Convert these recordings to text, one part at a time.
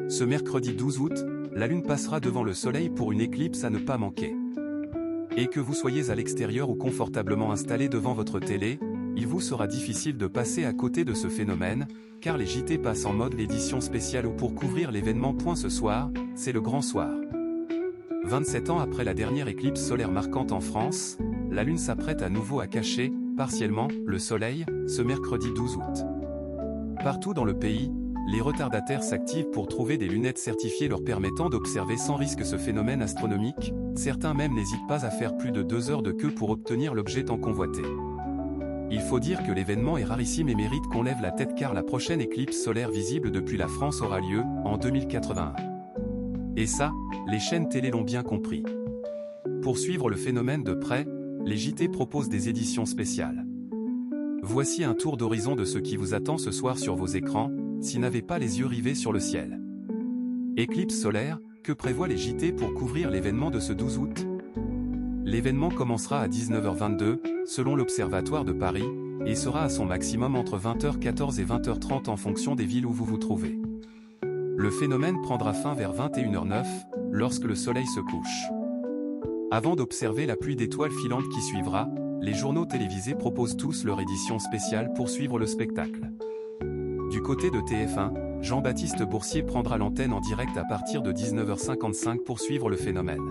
Ce mercredi 12 août, la Lune passera devant le Soleil pour une éclipse à ne pas manquer. Et que vous soyez à l'extérieur ou confortablement installé devant votre télé, il vous sera difficile de passer à côté de ce phénomène, car les JT passent en mode l'édition spéciale ou pour couvrir l'événement. Ce soir, c'est le grand soir. 27 ans après la dernière éclipse solaire marquante en France, la Lune s'apprête à nouveau à cacher, partiellement, le Soleil, ce mercredi 12 août. Partout dans le pays, les retardataires s'activent pour trouver des lunettes certifiées leur permettant d'observer sans risque ce phénomène astronomique. Certains même n'hésitent pas à faire plus de 2 heures de queue pour obtenir l'objet tant convoité. Il faut dire que l'événement est rarissime et mérite qu'on lève la tête car la prochaine éclipse solaire visible depuis la France aura lieu en 2081. Et ça, les chaînes télé l'ont bien compris. Pour suivre le phénomène de près, les JT proposent des éditions spéciales. Voici un tour d'horizon de ce qui vous attend ce soir sur vos écrans, si vous n'avez pas les yeux rivés sur le ciel. Éclipse solaire, que prévoient les JT pour couvrir l'événement de ce 12 août? L'événement commencera à 19h22, selon l'Observatoire de Paris, et sera à son maximum entre 20h14 et 20h30 en fonction des villes où vous vous trouvez. Le phénomène prendra fin vers 21h09, lorsque le soleil se couche. Avant d'observer la pluie d'étoiles filantes qui suivra, les journaux télévisés proposent tous leur édition spéciale pour suivre le spectacle. Du côté de TF1, Jean-Baptiste Boursier prendra l'antenne en direct à partir de 19h55 pour suivre le phénomène.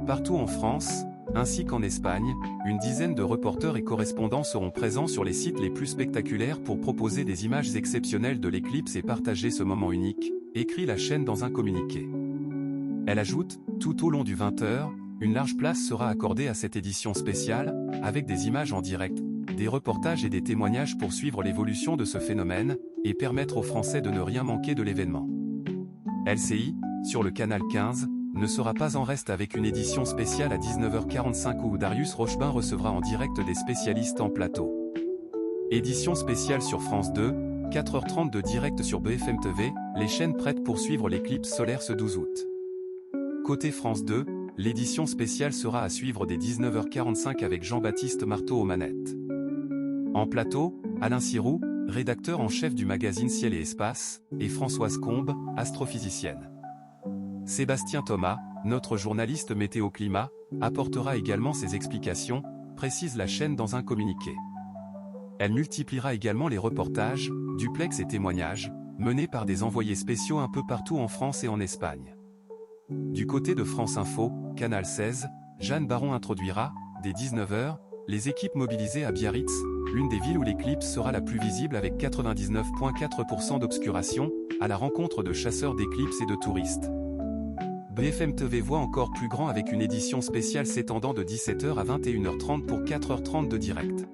Partout en France, ainsi qu'en Espagne, une dizaine de reporters et correspondants seront présents sur les sites les plus spectaculaires pour proposer des images exceptionnelles de l'éclipse et partager ce moment unique, écrit la chaîne dans un communiqué. Elle ajoute, tout au long du 20h, une large place sera accordée à cette édition spéciale, avec des images en direct, des reportages et des témoignages pour suivre l'évolution de ce phénomène, et permettre aux Français de ne rien manquer de l'événement. LCI, sur le canal 15, ne sera pas en reste avec une édition spéciale à 19h45 où Darius Rochebin recevra en direct des spécialistes en plateau. Édition spéciale sur France 2, 4h30 de direct sur BFM TV, les chaînes prêtes pour suivre l'éclipse solaire ce 12 août. Côté France 2, l'édition spéciale sera à suivre dès 19h45 avec Jean-Baptiste Marteau aux manettes. En plateau, Alain Sirou, rédacteur en chef du magazine Ciel et Espace, et Françoise Combe, astrophysicienne. Sébastien Thomas, notre journaliste météo-climat, apportera également ses explications, précise la chaîne dans un communiqué. Elle multipliera également les reportages, duplex et témoignages, menés par des envoyés spéciaux un peu partout en France et en Espagne. Du côté de France Info, Canal 16, Jeanne Baron introduira, dès 19h, les équipes mobilisées à Biarritz, l'une des villes où l'éclipse sera la plus visible avec 99,4% d'obscuration, à la rencontre de chasseurs d'éclipses et de touristes. BFM TV voit encore plus grand avec une édition spéciale s'étendant de 17h à 21h30 pour 4h30 de direct.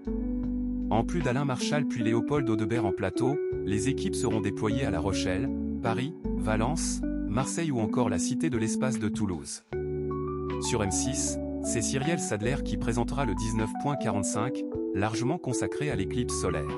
En plus d'Alain Marchal puis Léopold Audebert en plateau, les équipes seront déployées à La Rochelle, Paris, Valence, Marseille ou encore la Cité de l'Espace de Toulouse. Sur M6, c'est Cyrielle Sadler qui présentera le 19.45, largement consacré à l'éclipse solaire.